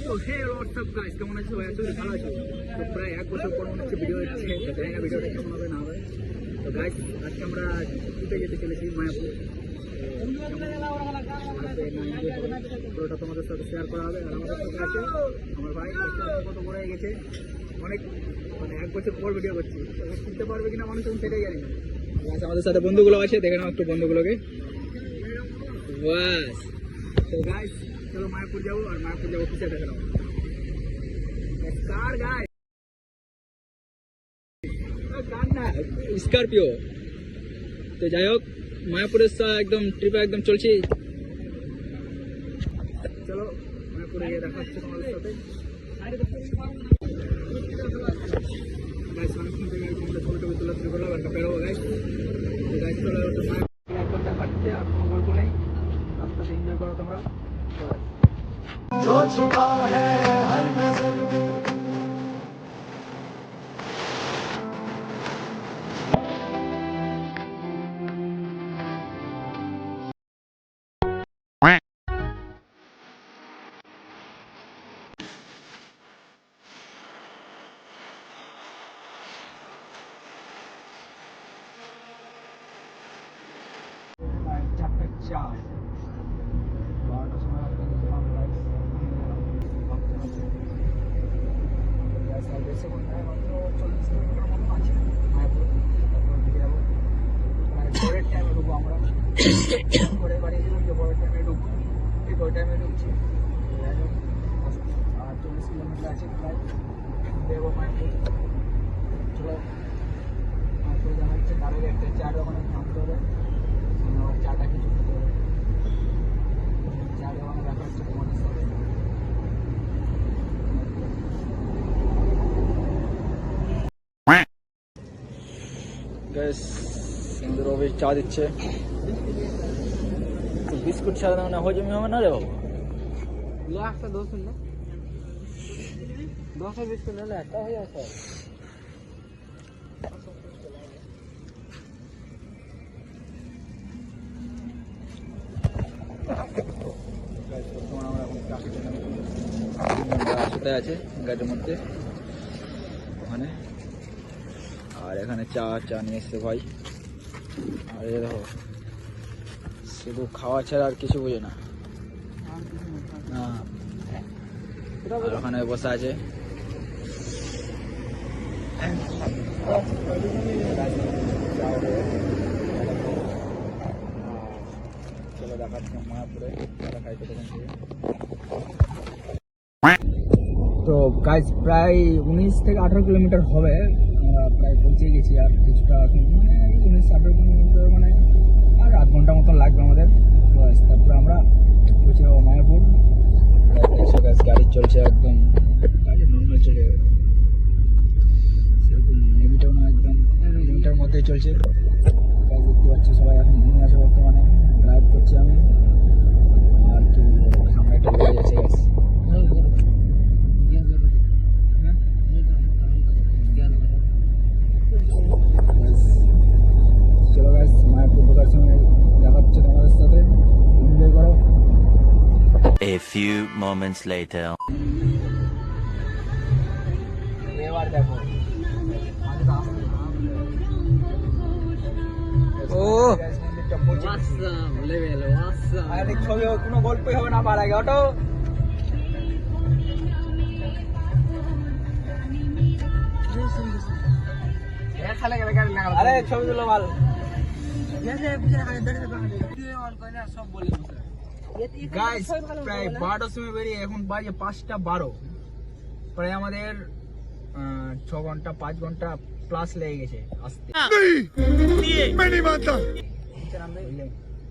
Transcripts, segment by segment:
তো হে WhatsApp guys, কেমন আছো ভাই? আছো ভালো আছো? তো প্রায় 1 বছর পর মনে হচ্ছে ভিডিও হচ্ছে, তো জানি না ভিডিওটা কেমন হবে না হবে। তো গাইস আজকে আমরা ঘুরতে যেতে চলেছি মায়াপুর। পুরোটা তোমাদের সাথে শেয়ার করা হবে। আর আমাদের সাথে আছে আমার ভাই, কত বড় হয়ে গেছে, অনেক মানে 1 বছর পর ভিডিও করছি। চিনতে পারবে কিনা মানুষ আমি সেটাই জানি না। আমাদের সাথে বন্ধুগুলো আছে, দেখে নাও একটু বন্ধুগুলোকে। বাস তো গাইস চলো মায়াপুর যাবো, আর মায়াপুর যাবো পিছিয়ে দেখে নাও কার গাইস, কার না স্করপিও। তো যাই হোক মায়াপুরের একদম ট্রিপে একদম চলছি। চলো মায়াপুরে গিয়ে দেখা হচ্ছে তোমাদের সাথে। গাইস অনেকক্ষণ থেকে তোমরা ছবি তোলা শুরু করলাম, একটা বেরোবো গাইস। গাইস চলো একদম দেখাচ্ছে, আর কোনো গল্প নেই, রাস্তাতে এনজয় করো তোমরা। जो छुपा है हर नजर में পরের বাড়ি গেলাম যে পরের টাইমে ঢুকবো, ঠিক ওই টাইমে ঢুকছি। 40 কিলোমিটার আছে প্রায়, দেবো মায়াপুর। চলো মায়াপুরে দেখা হচ্ছে। তার আগে একটা চার দোকানে থামতে হবে, চাটা কিছু খেতে হবে। চার দোকানে দেখা হচ্ছে তোমাদের সাথে। আমাদের অফিস চা দিচ্ছে, বিস্কুট ছাড়া না হজমি হবে না রে বাবা। একটা 10 বিস্কুট নিলে একটা হয়ে যাচ্ছে। আমরা আছে গাড়ির মধ্যে ওখানে, আর এখানে চা নিয়ে এসছে ভাই। আর এই দেখো শুধু খাওয়া ছাড়া আর কিছু বোঝে না। আর ওখানে বসে আছে চলো দেখাচ্ছি মায়াপুরে খাইতে। তো গাইজ প্রায় 19 থেকে 18 কিলোমিটার হবে, আমরা প্রায় পৌঁছে গেছি। আর কিছুটা মানে 19-18 কিলোমিটার, মানে আর 8 ঘন্টা মতন লাগবে আমাদের। তারপরে আমরা পৌঁছে যাবো মায়াপুর। গাড়ি চলছে একদম, গাড়ি নর্মাল চলে যাবে, সেরকম নেভিটাও না, একদম লিমিটার মধ্যেই চলছে। দেখতে পাচ্ছি সবাই এখন ঘুমিয়ে আছে বর্তমানে। ড্রাইভ করছি আমি, আর কি সামনে একটা গাড়ি আছে গাছ। চলো গাইস মায়াপুর ঢোকার সময় দেখা হচ্ছে তোমাদের সাথে, এনজয় করো। A few moments later. এবার দেখো ছবি কোনো গল্পই হবে না পার আগে। অটো আরে ছবি তুলো ভালো। গাইস প্রায় 12টার সময় বেরিয়ে এখন বাজে 5টা 12, প্রায় আমাদের 6 ঘন্টা 5 ঘন্টা প্লাস লেগে গেছে আসতে।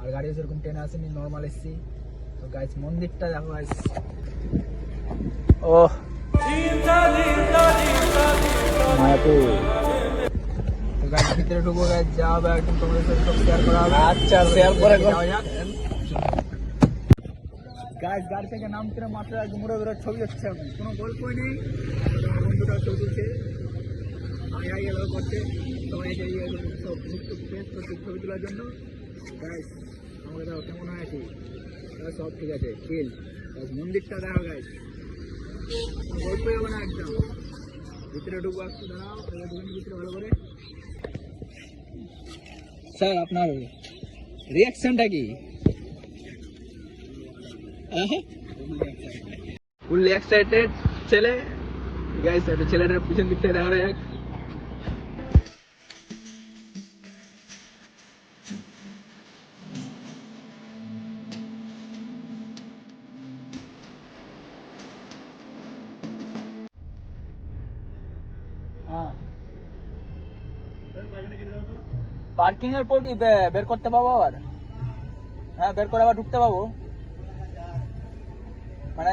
আর গাড়ি সেরকম ট্রেনে আসেনি, নর্মাল এসছি। তো গাইস মন্দিরটা দেখো গাইস, ও মায়াপুর। তো গাইস ভিতরে ঢুকবো, গাইস যাওয়া একদম তোমাদের সাথে সব শেয়ার করা হবে। আচ্ছা শেয়ার করে গাইস গাড়ি থেকে নামতে মাত্র একদম মুড়ে বেরো ছবি হচ্ছে, কোনো গল্পই নেই। বন্ধুটা ছবি তুলছে, আগে গেল করছে, সবাই সব ছবি তোলার জন্য। গাইস আমাকে দেখো কেমন হয় আছি, সব ঠিক আছে চিল। মন্দিরটা দেখো গাইস, গল্প যাবে না একদম, ভিতরে ঢুকবো, একটু দাঁড়াও, ঢুকুন ভিতরে ভালো করে। স্যার আপনার রিয়াকশনটা কি? ফুললি এক্সাইটেড ছেলে। গাইস একটা ছেলেটার পিছন দিক থেকে দেখা যায়। পার্কিং এর পর কি বের করতে পাবো আবার? হ্যাঁ বের করে আবার ঢুকতে পাবো মানে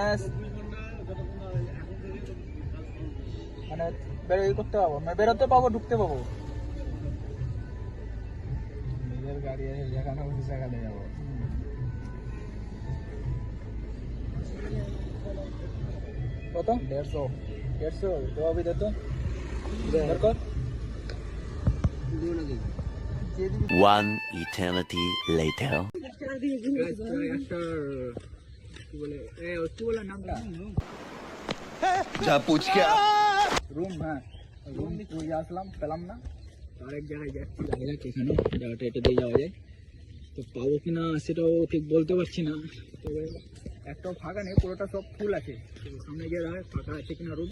মানে বের করতে পাবো, মানে বেরোতে পাবো, ঢুকতে পাবো। নিজের গাড়ি আছে, যেখানে বসে সেখানে যাবো। কত? 150 তো अभी दे तो बेर कर। One eternity later. একটা কি বলে কি বলে নামটা? যা पूछ क्या? রুম, হ্যাঁ রুম তুই আসলাম পেলাম না, আরেক জায়গায় যাচ্ছি, দেখা যাক এখানে জায়গাটা এটা দিয়ে যাওয়া যায়, তো পাবো কিনা সেটাও ঠিক বলতে পারছি না। তবে একটাও ফাঁকা নেই, পুরোটা সব ফুল আছে। তো সামনে গিয়ে দেখা ফাঁকা আছে কিনা রুম,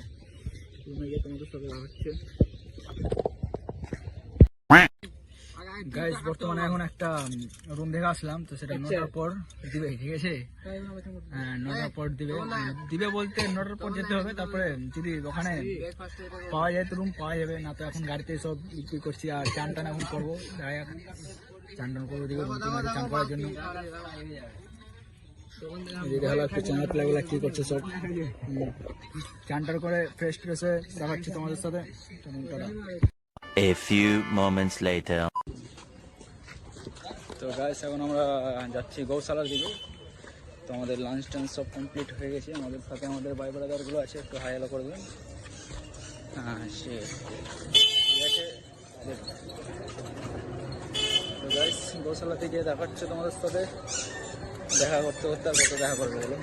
রুমে গিয়ে তোমাদের সঙ্গে দেখাচ্ছে। গাইস বর্তমানে এখন একটা রুম দেখে আসলাম, তো সেটা 9টার পর দিবে, ঠিক আছে? হ্যাঁ 9টার পর দিবে, দিবে বলতে 9টার পর যেতে হবে, তারপরে যদি ওখানে পাওয়া যায় তো রুম পাওয়া যাবে, না তো এখন গাড়িতে সব বিক্রি করছি। আর চান টান এখন করবো, চান টান করবো, দিকে চান করার জন্য। এদিকে হলো একটু চানাত লাগলা কি করছে সব, চান টান করে ফ্রেশ ট্রেশে দেখাচ্ছি তোমাদের সাথে। A few moments later. তো গাইস এখন আমরা যাচ্ছি গৌশালার দিকে। তো আমাদের লাঞ্চ টাঞ্চ সব কমপ্লিট হয়ে গেছে, আমাদের সাথে আমাদের ভাই ব্রাদারগুলো আছে, একটু হাই হ্যালো করে দেবেন। হ্যাঁ সে ঠিক আছে। তো গাইস গৌশালাতে গিয়ে দেখাচ্ছে তোমাদের সাথে, দেখা করতে করতে আর কত দেখা করবে বলো।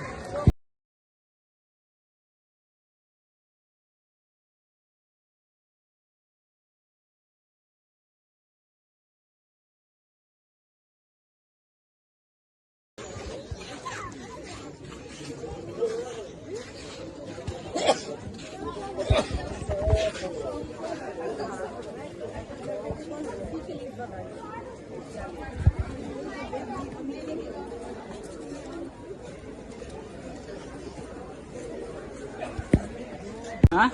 হ্যাঁ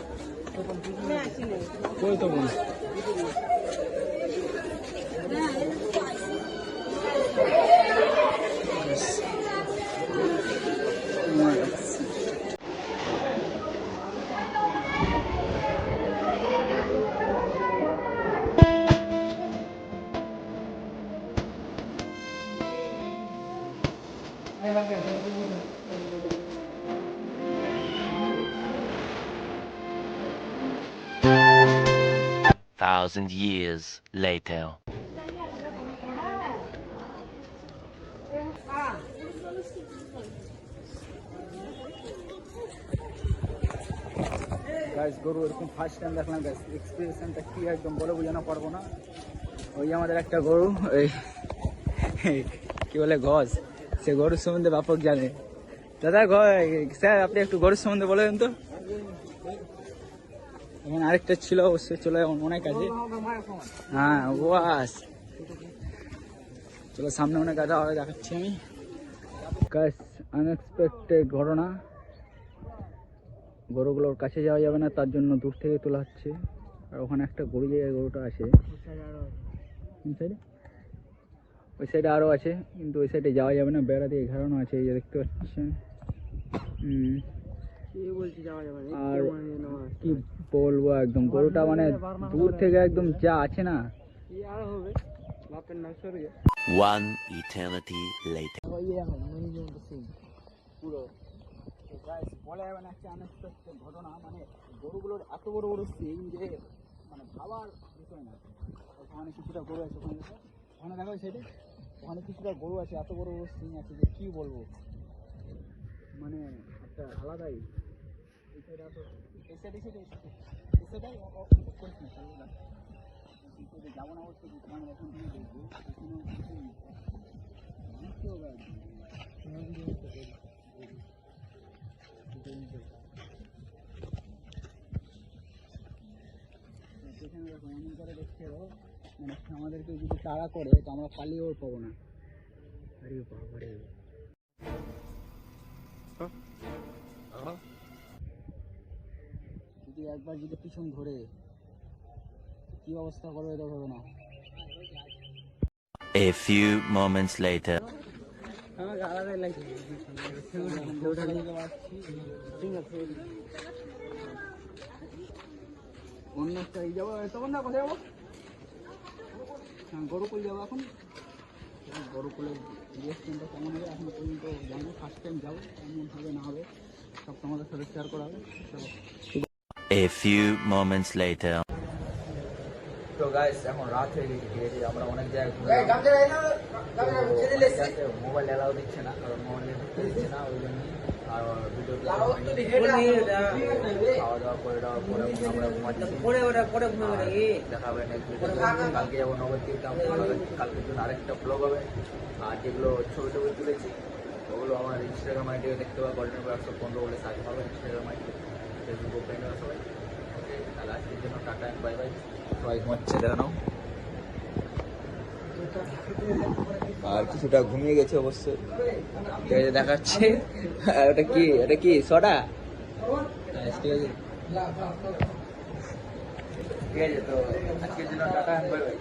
কই তো বোন Thousand years later. গাইস গরু এরকম ফার্স্ট টাইম দেখলাম গাইস, এক্সপিরিয়েন্সটা কি একদম বলে বোঝানো পারবো না। ওই আমাদের একটা গরু, ওই কি বলে ঘস, সে গরুর সম্বন্ধে ব্যাপক জানে। দাদা স্যার আপনি একটু গরুর সম্বন্ধে বলে দেন তো। এখন আরেকটা ছিল, অবশ্যই চলে অনেক আছে। হ্যাঁ বাস চলো সামনে অনেক আছে, আবার দেখাচ্ছি আমি। গাইস আনএক্সপেক্টেড ঘটনা, গরুগুলোর কাছে যাওয়া যাবে না, তার জন্য দূর থেকে তোলা হচ্ছে। আর ওখানে একটা গরু জায়গায় গরুটা আছে, ওই সাইডে আরও আছে, কিন্তু ওই সাইডে যাওয়া যাবে না, বেড়া দিয়ে ঘেরানো আছে, এই যে দেখতে পাচ্ছেন। আর কি বলবো, একদম গরুটা মানে দূর থেকে একদম যা আছে না। One eternity later. পুরো বলা যাবে না, একটা আনএক্সপেক্টেড ঘটনা। মানে গরুগুলোর এত বড় বড় সিং যে মানে ভাবার বিষয় না। ওখানে কিছুটা গরু আছে, ওখানে দেখো সেটা, ওখানে কিছুটা গরু আছে, এত বড় বড় সিং আছে যে কী বলবো, মানে একটা আলাদাই যাবো না বলতে আমরা এখন থেকে দেখবো সেখানে দেখো এমন করে দেখতে হবে মানে আমাদেরকে যদি তাড়া করে তো আমরা পালিয়েও পাবো না। আরে বাবা রে, যদি একবার যদি পিছন ধরে কি অবস্থা করবে তো হবে না। A few moments later. আমার আলাদাই লাগছে অন্য একটা যাবো তখন না কোথায় যাবো গরুকুল যাবো এখন। গরুকুলের রেস্টুরেন্টটা কেমন হবে এখন পর্যন্ত জানি, ফার্স্ট টাইম যাবো কেমন হবে না হবে সব তোমাদের সাথে শেয়ার করা হবে। A few moments later. তো গাইস এখন রাত হয়ে গেছে, ঠিক আছে আমরা অনেক জায়গায় মোবাইল এলাও দিচ্ছে না, কারণ মোবাইল ঢুকতে দিচ্ছে না ওই জন্য। আর ভিডিও খাওয়া দাওয়া করে দেওয়ার পরে আমরা ঘুমাচ্ছি। দেখা হবে নেক্সট ভিডিও। কালকে যাবো নবদ্বীপ, কালকের জন্য আরেকটা ব্লগ হবে। আর যেগুলো ছবি টবি তুলেছি ওগুলো আমার ইনস্টাগ্রাম আইডিতে দেখতে পাবো, গোল্ডেন ব্রাকস 15 বলে সার্চ হবে ইনস্টাগ্রাম আইডি, ফেসবুক ওপেন সবাই। ওকে, তাহলে আজকের জন্য টাটা এন্ড বাই বাই। সবাই ঘুমাচ্ছে দেখানো, আর কিছুটা ঘুমিয়ে গেছে অবশ্যই, ঠিক আছে দেখাচ্ছে। ওটা কি, এটা কি সোডা? ঠিক আছে, ঠিক আছে। তো আজকের জন্য টাটা এন্ড বাই বাই।